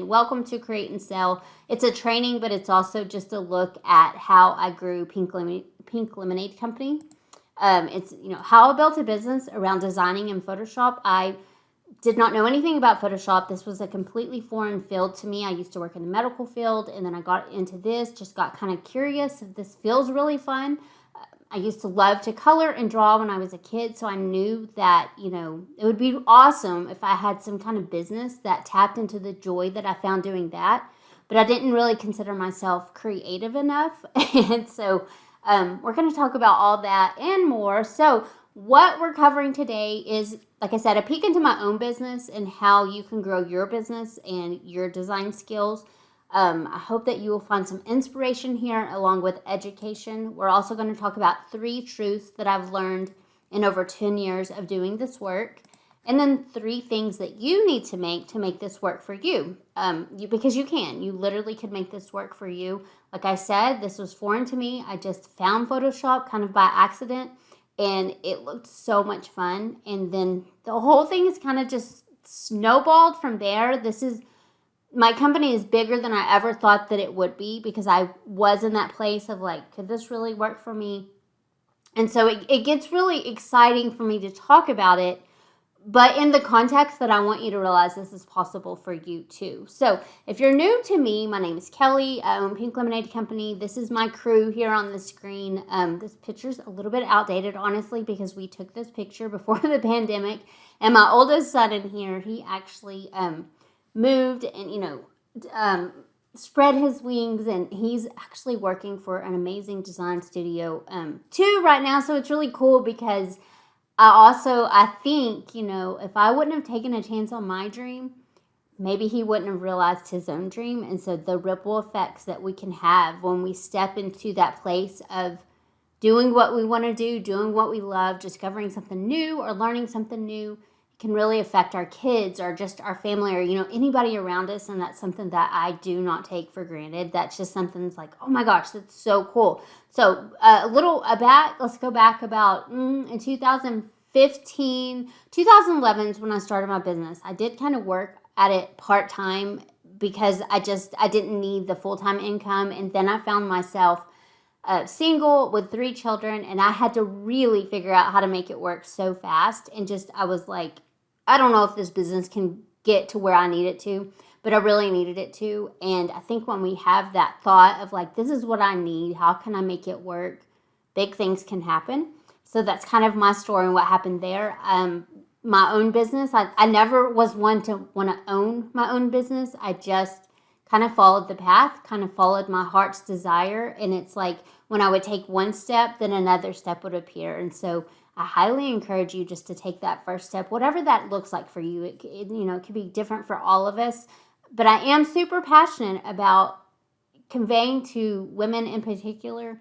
welcome to Create and Sell. It's a training, but it's also just a look at how I grew Pink Lemonade Company. It's, how I built a business around designing in Photoshop. I did not know anything about Photoshop. This was a completely foreign field to me. I used to work in the medical field, and then I got into this, just got kind of curious if this feels really fun. I used to love to color and draw when I was a kid, so I knew that, it would be awesome if I had some kind of business that tapped into the joy that I found doing that. But I didn't really consider myself creative enough. And so we're going to talk about all that and more. So what we're covering today is, like I said, a peek into my own business and how you can grow your business and your design skills. I hope that you will find some inspiration here along with education. We're also going to talk about 3 truths that I've learned in over 10 years of doing this work. And then 3 things that you need to make this work for you. Because you can. You literally could make this work for you. Like I said, this was foreign to me. I just found Photoshop kind of by accident. And it looked so much fun. And then the whole thing is kind of just snowballed from there. My company is bigger than I ever thought that it would be, because I was in that place of like, could this really work for me? And so it gets really exciting for me to talk about it, but in the context that I want you to realize this is possible for you too. So if you're new to me, my name is Kelly. I own Pink Lemonade Company. This is my crew here on the screen. This picture's a little bit outdated, honestly, because we took this picture before the pandemic. And my oldest son in here, he actually moved and, spread his wings, and he's actually working for an amazing design studio too right now. So it's really cool because I think, if I wouldn't have taken a chance on my dream, maybe he wouldn't have realized his own dream. And so the ripple effects that we can have when we step into that place of doing what we want to do, doing what we love, discovering something new or learning something new, can really affect our kids or just our family or, anybody around us. And that's something that I do not take for granted. That's just something that's like, oh my gosh, that's so cool. So let's go back about in 2015, 2011 is when I started my business. I did kind of work at it part-time because I didn't need the full-time income. And then I found myself single with 3 children, and I had to really figure out how to make it work so fast. And I was like, I don't know if this business can get to where I need it to, but I really needed it to. And I think when we have that thought of like, this is what I need, how can I make it work? Big things can happen. So that's kind of my story and what happened there. My own business, I never was one to want to own my own business. I just kind of followed the path, kind of followed my heart's desire. And it's like when I would take one step, then another step would appear. And so I highly encourage you just to take that first step, whatever that looks like for you. It could be different for all of us. But I am super passionate about conveying to women in particular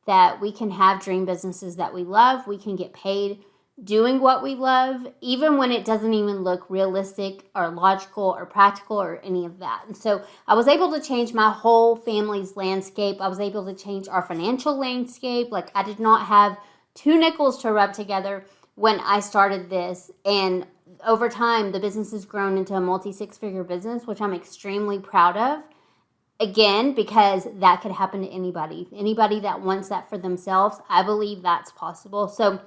that we can have dream businesses that we love. We can get paid doing what we love, even when it doesn't even look realistic or logical or practical or any of that. And so I was able to change my whole family's landscape. I was able to change our financial landscape. Like, I did not have 2 nickels to rub together when I started this. And over time, the business has grown into a multi-6-figure business, which I'm extremely proud of. Again, because that could happen to anybody. Anybody that wants that for themselves, I believe that's possible. So,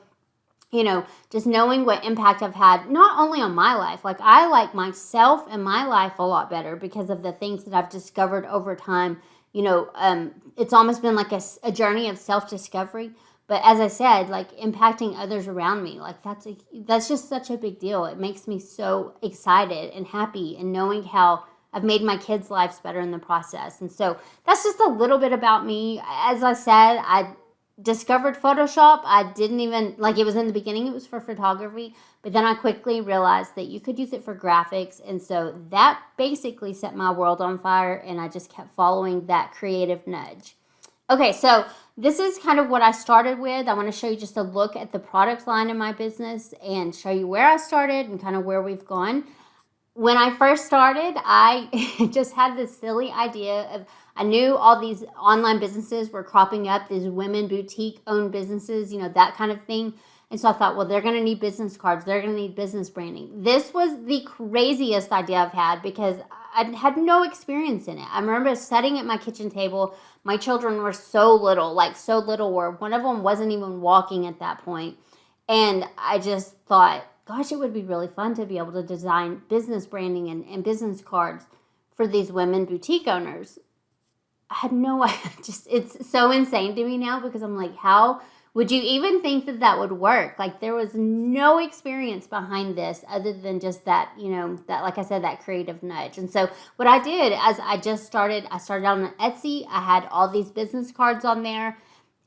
just knowing what impact I've had, not only on my life, like I like myself and my life a lot better because of the things that I've discovered over time. It's almost been like a journey of self-discovery. But as I said, like impacting others around me, like that's just such a big deal. It makes me so excited and happy, and knowing how I've made my kids' lives better in the process. And so that's just a little bit about me. As I said, I discovered Photoshop. I didn't even, it was in the beginning, it was for photography, but then I quickly realized that you could use it for graphics. And so that basically set my world on fire, and I just kept following that creative nudge. Okay, so this is kind of what I started with. I want to show you just a look at the product line in my business and show you where I started and kind of where we've gone. When I first started, I just had this silly idea of, I knew all these online businesses were cropping up, these women boutique-owned businesses, that kind of thing. And so I thought, well, they're going to need business cards. They're going to need business branding. This was the craziest idea I've had, because I had no experience in it. I remember sitting at my kitchen table. My children were so little, like so little, where one of them wasn't even walking at that point. And I just thought, gosh, it would be really fun to be able to design business branding and business cards for these women boutique owners. I had no idea. Just, it's so insane to me now because I'm like, how would you even think that that would work? Like, there was no experience behind this other than just that, that, like I said, that creative nudge. And so what I did as I started on Etsy. I had all these business cards on there,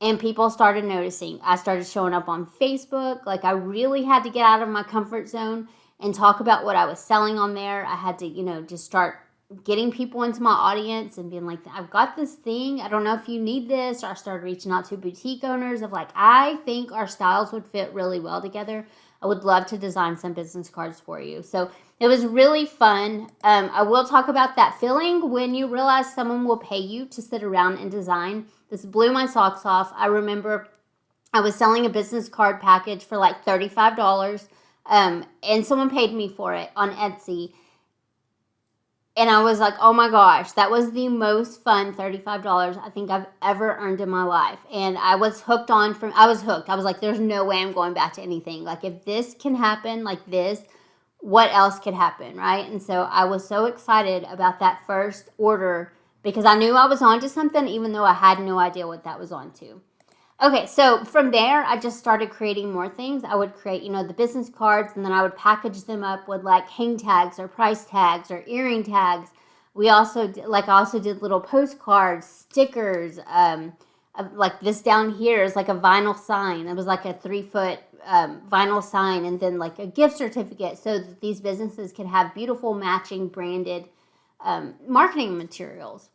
and people started noticing. I started showing up on Facebook. Like, I really had to get out of my comfort zone and talk about what I was selling on there. I had to, just start getting people into my audience and being like, I've got this thing. I don't know if you need this. Or I started reaching out to boutique owners of like, I think our styles would fit really well together. I would love to design some business cards for you. So it was really fun. I will talk about that feeling when you realize someone will pay you to sit around and design. This blew my socks off. I remember I was selling a business card package for like $35, and someone paid me for it on Etsy. And I was like, oh my gosh, that was the most fun $35 I think I've ever earned in my life. And I was hooked. I was like, there's no way I'm going back to anything. Like, if this can happen like this, what else could happen, right? And so I was so excited about that first order because I knew I was onto something, even though I had no idea what that was onto. Okay, so from there, I just started creating more things. I would create, the business cards, and then I would package them up with like hang tags or price tags or earring tags. I also did little postcards, stickers. Like this down here is like a vinyl sign. It was like a 3-foot vinyl sign, and then like a gift certificate, so that these businesses could have beautiful matching branded marketing materials.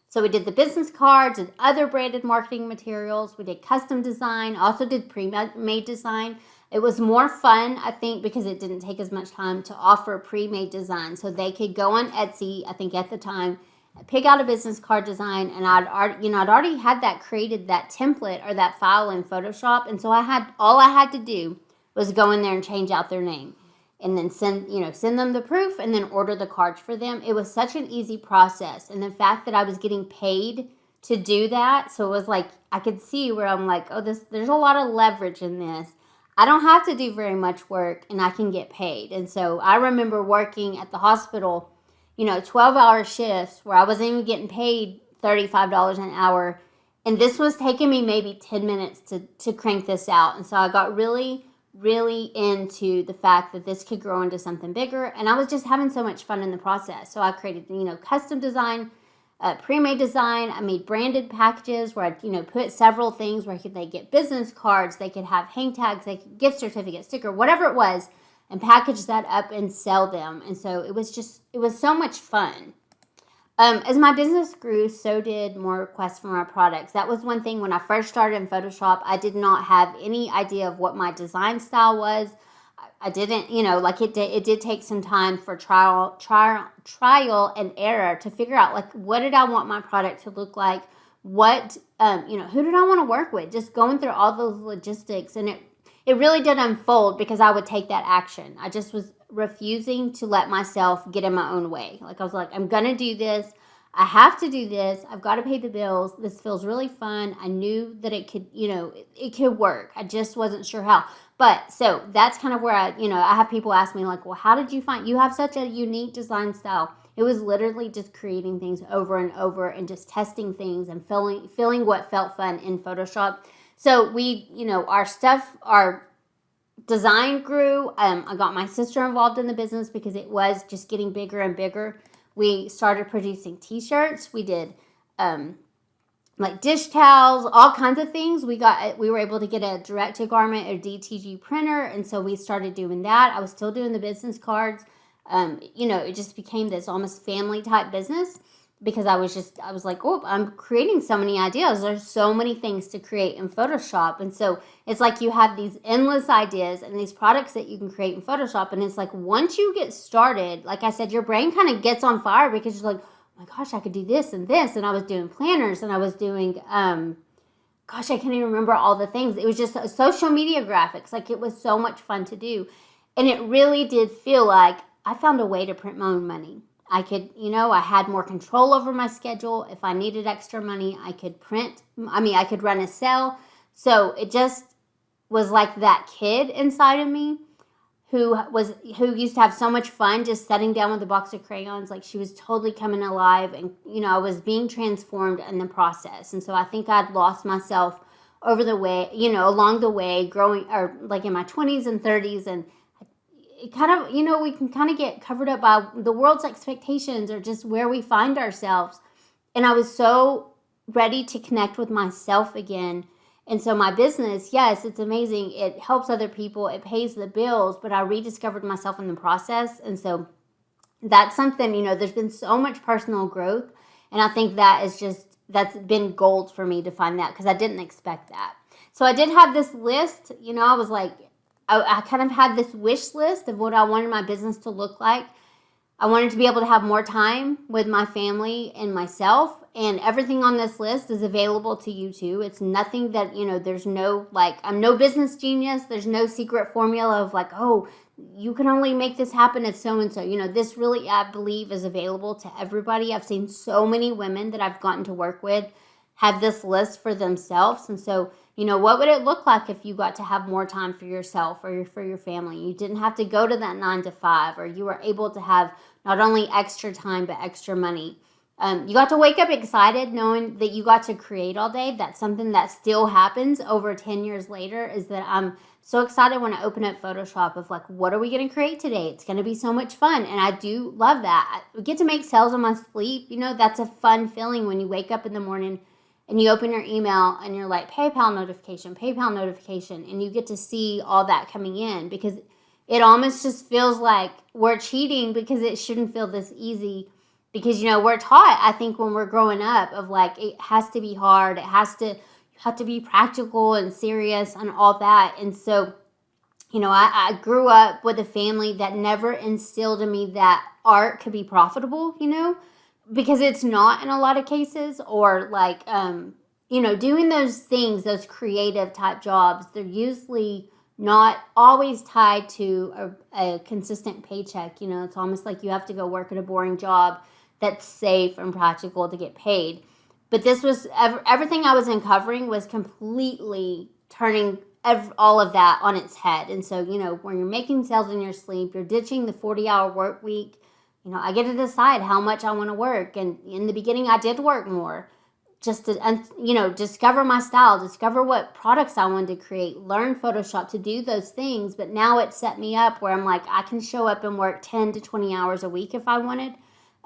So we did the business cards and other branded marketing materials. We did custom design, also did pre-made design. It was more fun, I think, because it didn't take as much time to offer pre-made design. So they could go on Etsy, I think at the time, pick out a business card design, and I'd already had that created, that template or that file in Photoshop. And so all I had to do was go in there and change out their name. And then send them the proof and then order the cards for them. It was such an easy process. And the fact that I was getting paid to do that, so it was like, I could see where I'm like, oh, there's a lot of leverage in this. I don't have to do very much work and I can get paid. And so I remember working at the hospital, 12-hour shifts where I wasn't even getting paid $35 an hour. And this was taking me maybe 10 minutes to crank this out. And so I got really into the fact that this could grow into something bigger, and I was just having so much fun in the process. So I created, custom design, pre-made design. I made branded packages where I, put several things where they get business cards, they could have hang tags, they could gift certificate, sticker, whatever it was, and package that up and sell them. And so it was so much fun. As my business grew, so did more requests for my products. That was one thing when I first started in Photoshop. I did not have any idea of what my design style was. I didn't, it did take some time for trial and error to figure out, like, what did I want my product to look like? What, who did I want to work with? Just going through all those logistics. And it really did unfold because I would take that action. I just was refusing to let myself get in my own way. Like, I was like, I'm going to do this. I have to do this. I've got to pay the bills. This feels really fun. I knew that it could, it could work. I just wasn't sure how. But so that's kind of where I have people ask me like, well, how did you have such a unique design style? It was literally just creating things over and over and just testing things and feeling what felt fun in Photoshop. So we, our design grew. I got my sister involved in the business because it was just getting bigger and bigger. We started producing t-shirts. We did like dish towels, all kinds of things. We were able to get a direct-to-garment or DTG printer, and so we started doing that. I was still doing the business cards. It just became this almost family type business because I was like, oh, I'm creating so many ideas. There's so many things to create in Photoshop. And so it's like you have these endless ideas and these products that you can create in Photoshop. And it's like, once you get started, like I said, your brain kind of gets on fire because you're like, oh my gosh, I could do this and this. And I was doing planners and I was doing, I can't even remember all the things. It was just social media graphics. Like, it was so much fun to do. And it really did feel like I found a way to print my own money. I could, I had more control over my schedule. If I needed extra money, I could I could run a sale. So it just was like that kid inside of me who used to have so much fun just sitting down with a box of crayons. Like, she was totally coming alive, and I was being transformed in the process. And so I think I'd lost myself over the way, along the way, growing, or like in my 20s and 30s. And it kind of, we can kind of get covered up by the world's expectations or just where we find ourselves. And I was so ready to connect with myself again. And so my business, yes, it's amazing. It helps other people. It pays the bills, but I rediscovered myself in the process. And so that's something, there's been so much personal growth. And I think that's been gold for me to find that, because I didn't expect that. So I did have this list, I was like, I kind of had this wish list of what I wanted my business to look like. I wanted to be able to have more time with my family and myself, and everything on this list is available to you too. It's nothing that, there's no, I'm no business genius. There's no secret formula of oh, you can only make this happen if so-and-so. This really, I believe, is available to everybody. I've seen so many women that I've gotten to work with have this list for themselves. And so, what would it look like if you got to have more time for yourself or for your family? You didn't have to go to that 9 to 5, or you were able to have not only extra time, but extra money. You got to wake up excited knowing that you got to create all day. That's something that still happens over 10 years later, is that I'm so excited when I open up Photoshop of what are we going to create today? It's going to be so much fun. And I do love that. I get to make sales in my sleep. That's a fun feeling when you wake up in the morning and you open your email and you're like, PayPal notification, and you get to see all that coming in, because it almost just feels like we're cheating, because it shouldn't feel this easy. Because, we're taught, I think, when we're growing up of it has to be hard. You have to be practical and serious and all that. And so, I grew up with a family that never instilled in me that art could be profitable, because it's not in a lot of cases. Or doing those things, those creative type jobs, they're usually not always tied to a consistent paycheck. It's almost like you have to go work at a boring job that's safe and practical to get paid. But this was, everything I was uncovering was completely turning all of that on its head. And so, when you're making sales in your sleep, you're ditching the 40-hour work week. I get to decide how much I want to work. And in the beginning, I did work more just to, discover my style, discover what products I wanted to create, learn Photoshop to do those things. But now it set me up where I'm I can show up and work 10 to 20 hours a week if I wanted.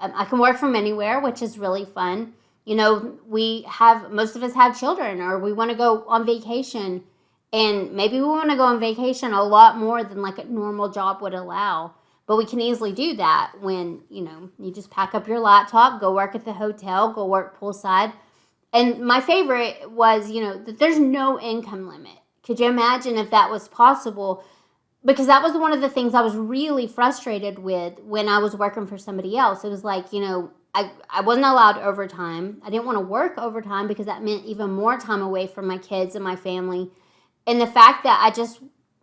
I can work from anywhere, which is really fun. Most of us have children, or we want to go on vacation, and maybe we want to go on vacation a lot more than a normal job would allow. But we can easily do that when, you just pack up your laptop, go work at the hotel, go work poolside. And my favorite was, that there's no income limit. Could you imagine if that was possible? Because that was one of the things I was really frustrated with when I was working for somebody else. It was I wasn't allowed overtime. I didn't want to work overtime because that meant even more time away from my kids and my family. And the fact that I just,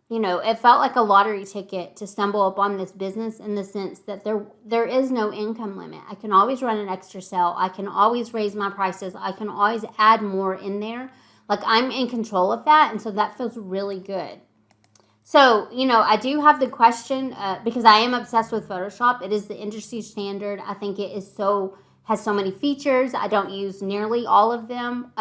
it felt like a lottery ticket to stumble upon this business, in the sense that there is no income limit. I can always run an extra sale. I can always raise my prices. I can always add more in there. I'm in control of that. And so that feels really good. So, I do have the question, because I am obsessed with Photoshop. It is the industry standard. I think it has so many features. I don't use nearly all of them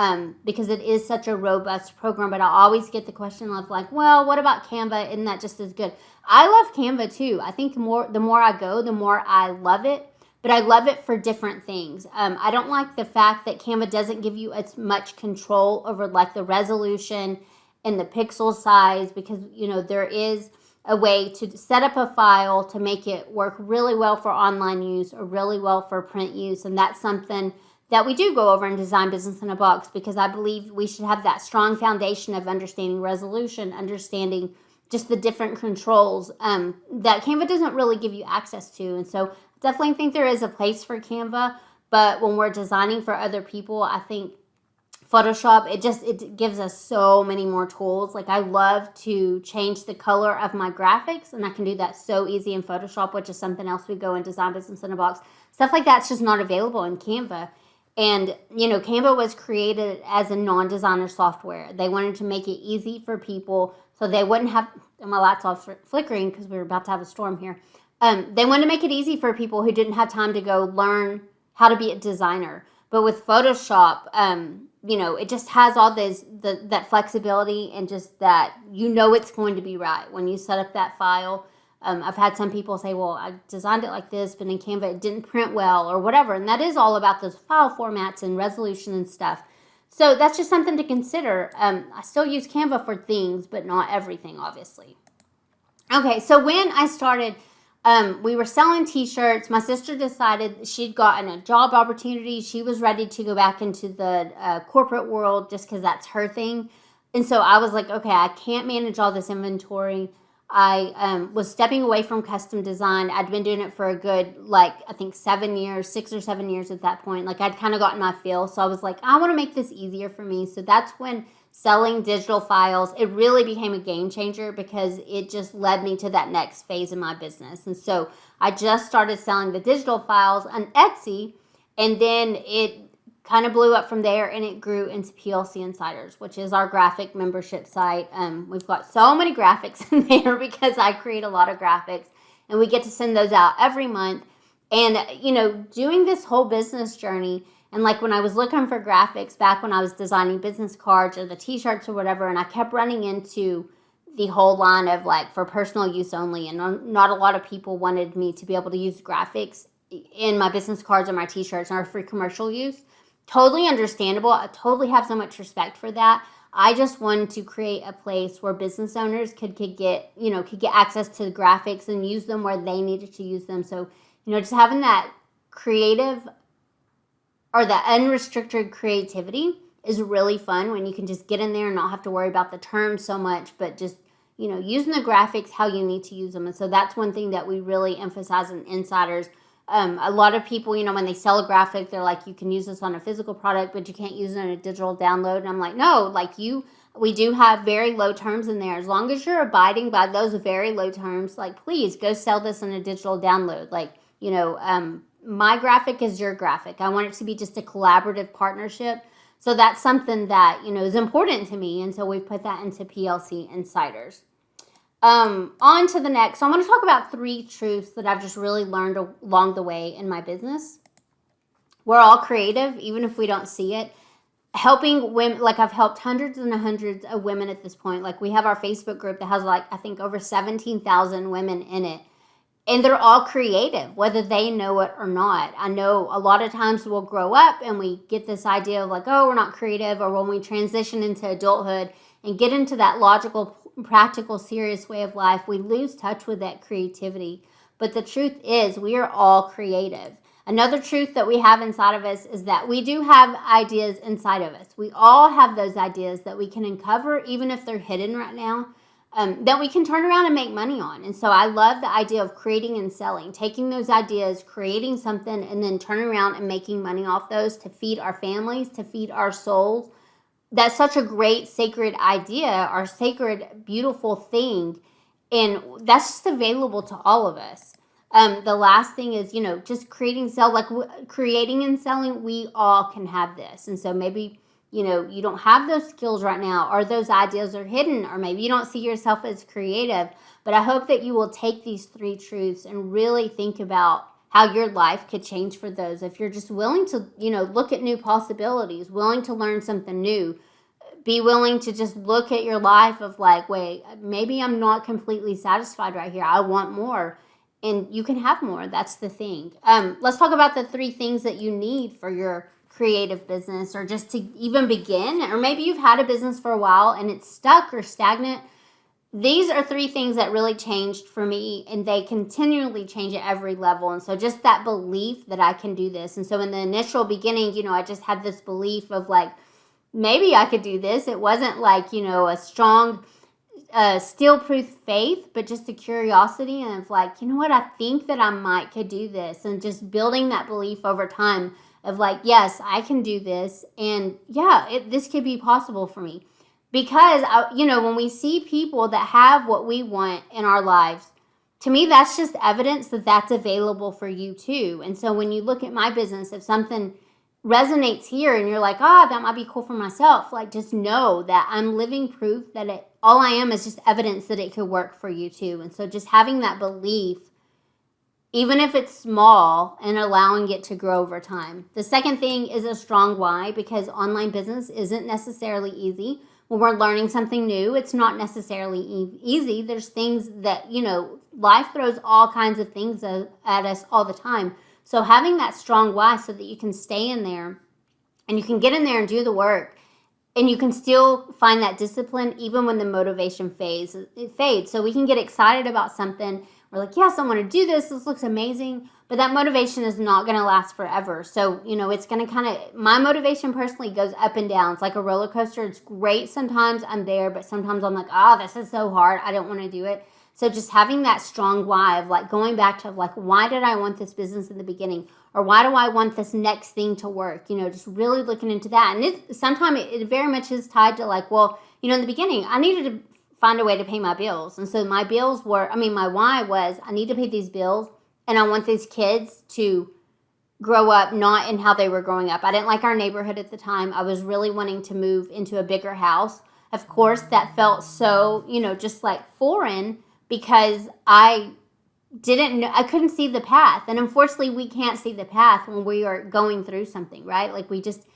because it is such a robust program. But I always get the question of well, what about Canva? Isn't that just as good? I love Canva too. I think the more I go, the more I love it. But I love it for different things. I don't like the fact that Canva doesn't give you as much control over the resolution and the pixel size, because there is a way to set up a file to make it work really well for online use or really well for print use. And that's something that we do go over in Design Business in a Box, because I believe we should have that strong foundation of understanding resolution, understanding just the different controls that Canva doesn't really give you access to. And so I definitely think there is a place for Canva, but when we're designing for other people, I think Photoshop, it gives us so many more tools. Like I love to change the color of my graphics, and I can do that so easy in Photoshop, which is something else we go in Design Business in a Box. Stuff like that's just not available in Canva. And, Canva was created as a non-designer software. They wanted to make it easy for people so they wouldn't have, my laptop's flickering because we were about to have a storm here. They wanted to make it easy for people who didn't have time to go learn how to be a designer. But with Photoshop, it just has all that flexibility and just that it's going to be right when you set up that file. I've had some people say, well, I designed it like this, but in Canva it didn't print well or whatever. And that is all about those file formats and resolution and stuff. So that's just something to consider. I still use Canva for things, but not everything, obviously. Okay, so when I started, we were selling t-shirts. My sister decided she'd gotten a job opportunity. She was ready to go back into the corporate world just because that's her thing. And so I was like, okay, I can't manage all this inventory. I was stepping away from custom design. I'd been doing it for a good, I think 6 or 7 years at that point. I'd kind of gotten my feel. So I was like, I want to make this easier for me. So that's when selling digital files, it really became a game changer because it just led me to that next phase in my business. And so I just started selling the digital files on Etsy, and then it kind of blew up from there, and it grew into PLC Insiders, which is our graphic membership site. We've got so many graphics in there because I create a lot of graphics, and we get to send those out every month. And, doing this whole business journey, and when I was looking for graphics back when I was designing business cards or the t-shirts or whatever, and I kept running into the whole line of for personal use only, and not a lot of people wanted me to be able to use graphics in my business cards or my t-shirts or for commercial use. Totally understandable. I totally have so much respect for that. I just wanted to create a place where business owners could get access to the graphics and use them where they needed to use them. So, just having that creative or the unrestricted creativity is really fun when you can just get in there and not have to worry about the terms so much, but just, using the graphics how you need to use them. And so that's one thing that we really emphasize in Insiders. A lot of people, when they sell a graphic, they're like, you can use this on a physical product, but you can't use it on a digital download. And I'm like, no, we do have very low terms in there. As long as you're abiding by those very low terms, please go sell this on a digital download. My graphic is your graphic. I want it to be just a collaborative partnership. So that's something that, is important to me. And so we've put that into PLC Insiders. On to the next. So I want to talk about 3 truths that I've just really learned along the way in my business. We're all creative, even if we don't see it. Helping women, I've helped hundreds and hundreds of women at this point. We have our Facebook group that has I think over 17,000 women in it. And they're all creative, whether they know it or not. I know a lot of times we'll grow up and we get this idea of oh, we're not creative, or when we transition into adulthood and get into that logical, practical, serious way of life, we lose touch with that creativity. But the truth is, we are all creative. Another truth that we have inside of us is that we do have ideas inside of us. We all have those ideas that we can uncover, even if they're hidden right now, that we can turn around and make money on. And so I love the idea of creating and selling, taking those ideas, creating something, and then turning around and making money off those to feed our families, to feed our souls. That's such a great sacred idea, our sacred, beautiful thing. And that's just available to all of us. The last thing is, just creating and selling, we all can have this. And so maybe, you don't have those skills right now, or those ideas are hidden, or maybe you don't see yourself as creative. But I hope that you will take these 3 truths and really think about how your life could change for those. If you're just willing to, look at new possibilities, willing to learn something new, be willing to just look at your life of wait, maybe I'm not completely satisfied right here. I want more. And you can have more. That's the thing. Let's talk about the 3 things that you need for your creative business, or just to even begin. Or maybe you've had a business for a while and it's stuck or stagnant. These are 3 things that really changed for me, and they continually change at every level. And so just that belief that I can do this. And so in the initial beginning, I just had this belief of maybe I could do this. It wasn't a strong steel-proof faith, but just a curiosity and of I think that I could do this, and just building that belief over time of like, yes, I can do this. And yeah, this could be possible for me. Because, when we see people that have what we want in our lives, to me, that's just evidence that that's available for you too. And so when you look at my business, if something resonates here and you're like, that might be cool for myself, like just know that I'm living proof that all I am is just evidence that it could work for you too. And so just having that belief, even if it's small, and allowing it to grow over time. The second thing is a strong why, because online business isn't necessarily easy. When we're learning something new, it's not necessarily easy. There's things that, life throws all kinds of things at us all the time. So having that strong why so that you can stay in there and you can get in there and do the work, and you can still find that discipline even when the motivation fades. So we can get excited about something. We're like, yes, I want to do this. This looks amazing. But that motivation is not going to last forever. So, it's going to my motivation personally goes up and down. It's like a roller coaster. It's great. Sometimes I'm there, but sometimes I'm like, this is so hard. I don't want to do it. So just having that strong why of like going back to like, why did I want this business in the beginning? Or why do I want this next thing to work? Just really looking into that. And sometimes it very much is tied to like, well, in the beginning, I needed to find a way to pay my bills. And so my why was I need to pay these bills, and I want these kids to grow up not in how they were growing up. I didn't like our neighborhood at the time. I was really wanting to move into a bigger house. Of course, that felt so, just like foreign, because I couldn't see the path. And unfortunately, we can't see the path when we are going through something, right? Like we just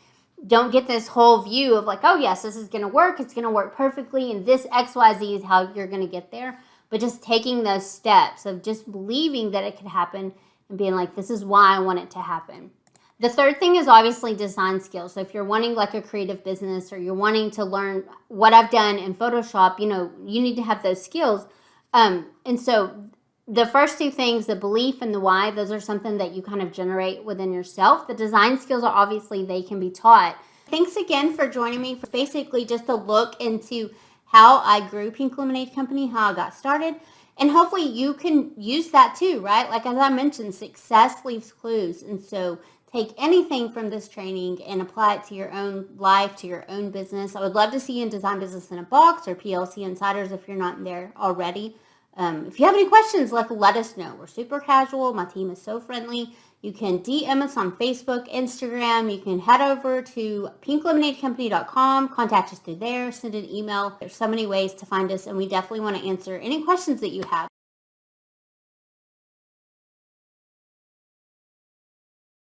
don't get this whole view of like, oh yes, this is going to work. It's going to work perfectly. And this XYZ is how you're going to get there. But just taking those steps of just believing that it could happen and being like, this is why I want it to happen. The third thing is obviously design skills. So if you're wanting like a creative business, or you're wanting to learn what I've done in Photoshop, you need to have those skills. And so the first two things, the belief and the why, those are something that you kind of generate within yourself. The design skills are obviously, they can be taught. Thanks again for joining me for basically just a look into how I grew Pink Lemonade Company, how I got started. And hopefully you can use that too, right? Like as I mentioned, success leaves clues. And so take anything from this training and apply it to your own life, to your own business. I would love to see you in Design Business in a Box or PLC Insiders if you're not in there already. If you have any questions, let us know. We're super casual. My team is so friendly. You can DM us on Facebook, Instagram. You can head over to pinklemonadecompany.com, contact us through there, send an email. There's so many ways to find us, and we definitely want to answer any questions that you have.